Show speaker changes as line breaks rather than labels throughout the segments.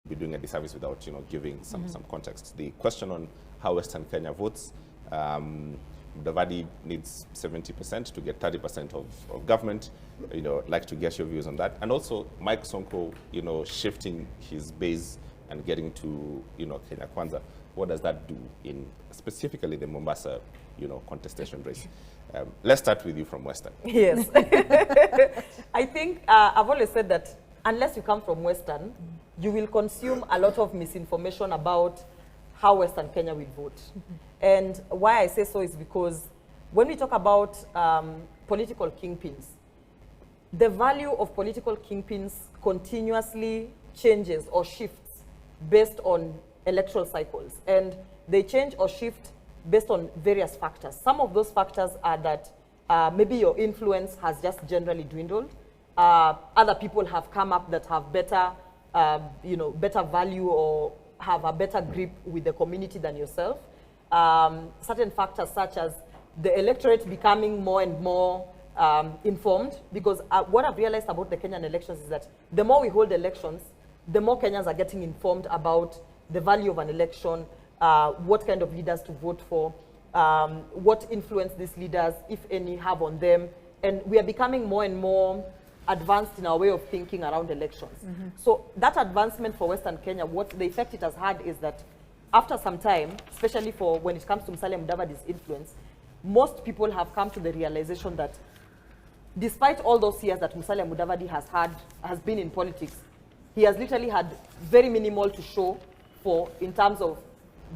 be doing a disservice without, giving some context. The question on how Western Kenya votes, Mudavadi needs 70% to get 30% of government. I'd like to get your views on that. And also Mike Sonko, shifting his base and getting to, Kenya Kwanza. What does that do in specifically the Mombasa, contestation race? Let's start with you from Western.
Yes. I think I've always said that unless you come from Western, you will consume a lot of misinformation about how Western Kenya will vote. And why I say so is because when we talk about political kingpins, the value of political kingpins continuously changes or shifts based on electoral cycles. And they change or shift based on various factors. Some of those factors are that maybe your influence has just generally dwindled. Other people have come up that have better, better value or have a better grip with the community than yourself. Certain factors such as the electorate becoming more and more informed, because what I've realized about the Kenyan elections is that the more we hold elections, the more Kenyans are getting informed about the value of an election, what kind of leaders to vote for, what influence these leaders, if any, have on them. And we are becoming more and more advanced in our way of thinking around elections. So that advancement for Western Kenya, what the effect it has had is that after some time, especially for when it comes to Musalia Mudavadi's influence, most people have come to the realization that despite all those years that Musalia Mudavadi has been in politics, he has literally had very minimal to show for in terms of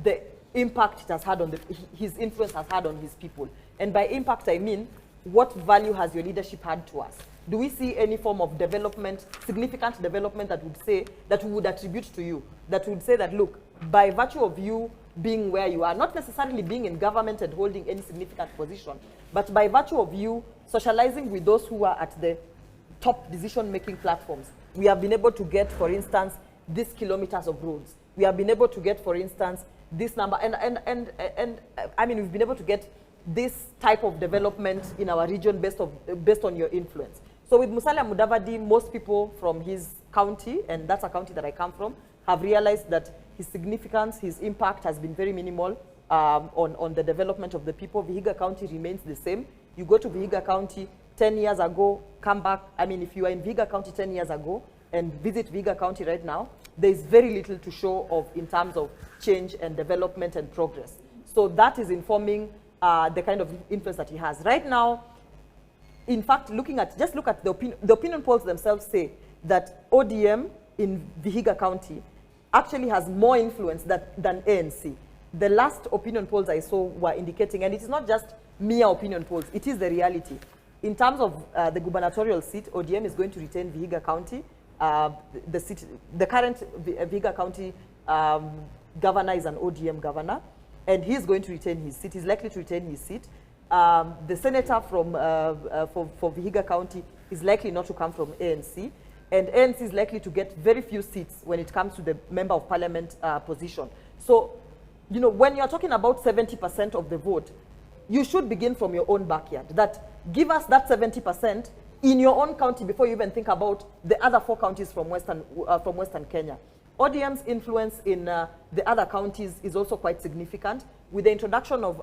the impact it has had on his influence has had on his people. And by impact, I mean, what value has your leadership had to us? Do we see any form of development, significant development that we would attribute to you, that would say that, look, by virtue of you being where you are, not necessarily being in government and holding any significant position, but by virtue of you socializing with those who are at the top decision-making platforms, we have been able to get, for instance, these kilometers of roads. We have been able to get, for instance, this number, and I mean, we've been able to get this type of development in our region based on your influence. So with Musalia Mudavadi, most people from his county, and that's a county that I come from, have realized that his significance, his impact has been very minimal on the development of the people. Vihiga County remains the same. You go to Vihiga County 10 years ago, come back. I mean, if you are in Vihiga County 10 years ago and visit Vihiga County right now, there is very little to show of in terms of change and development and progress. So that is informing the kind of influence that he has. Right now, in fact, just look at the opinion polls themselves say that ODM in Vihiga County actually has more influence than ANC. The last opinion polls I saw were indicating, and it is not just mere opinion polls, it is the reality. In terms of the gubernatorial seat, ODM is going to retain Vihiga County. The current Vihiga County governor is an ODM governor, and he's going to retain his seat. He's likely to retain his seat. The senator for Vihiga County is likely not to come from ANC, and ANC is likely to get very few seats when it comes to the member of parliament position. So, when you're talking about 70% of the vote, you should begin from your own backyard. That give us that 70% in your own county before you even think about the other 4 counties from Western Kenya. ODM's influence in the other counties is also quite significant. With the introduction of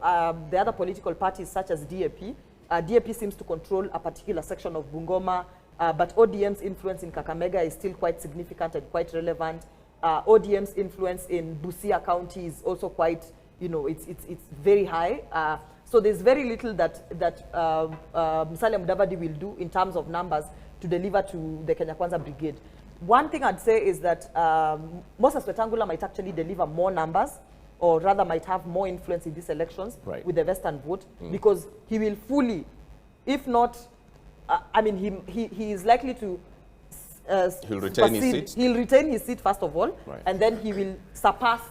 the other political parties such as DAP, DAP seems to control a particular section of Bungoma, but ODM's influence in Kakamega is still quite significant and quite relevant. ODM's influence in Busia County is also quite, it's very high. So there's very little that Musalia Mudavadi will do in terms of numbers to deliver to the Kenya Kwanza Brigade. One thing I'd say is that Moses Wetangula might actually deliver more numbers, or rather might have more influence in these elections with the Western vote, because he will fully, if not, I mean, he is likely to
he'll retain his seat.
He'll retain his seat first of all, and then he will surpass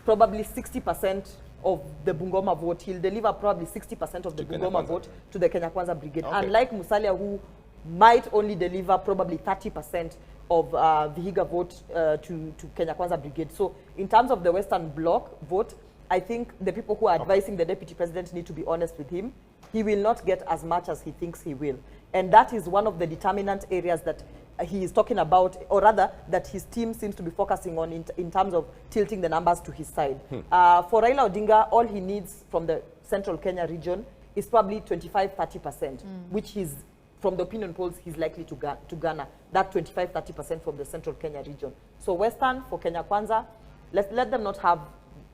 probably 60% of the Bungoma vote. He'll deliver probably 60% of the Bungoma vote to the Kenya Kwanza Brigade. Okay. Unlike Musalia, who might only deliver probably 30% of Vihiga vote to Kenya Kwanza Brigade. So in terms of the Western Bloc vote, I think the people who are advising the Deputy President need to be honest with him. He will not get as much as he thinks he will. And that is one of the determinant areas that he is talking about, or rather that his team seems to be focusing on in terms of tilting the numbers to his side. For Raila Odinga, all he needs from the central Kenya region is probably 25-30%, which he's, from the opinion polls, he's likely to garner that 25-30% from the central Kenya region. So Western, for Kenya Kwanza, let them not have,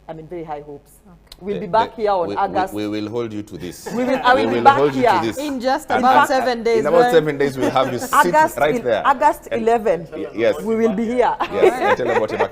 I mean, very high hopes. We'll be back here on August.
We will hold you to this.
I will be back here
in just about 7 days.
In about 7 days, we'll have you sit right there.
August 11.
Yes.
We will be here.
Yes. Tell about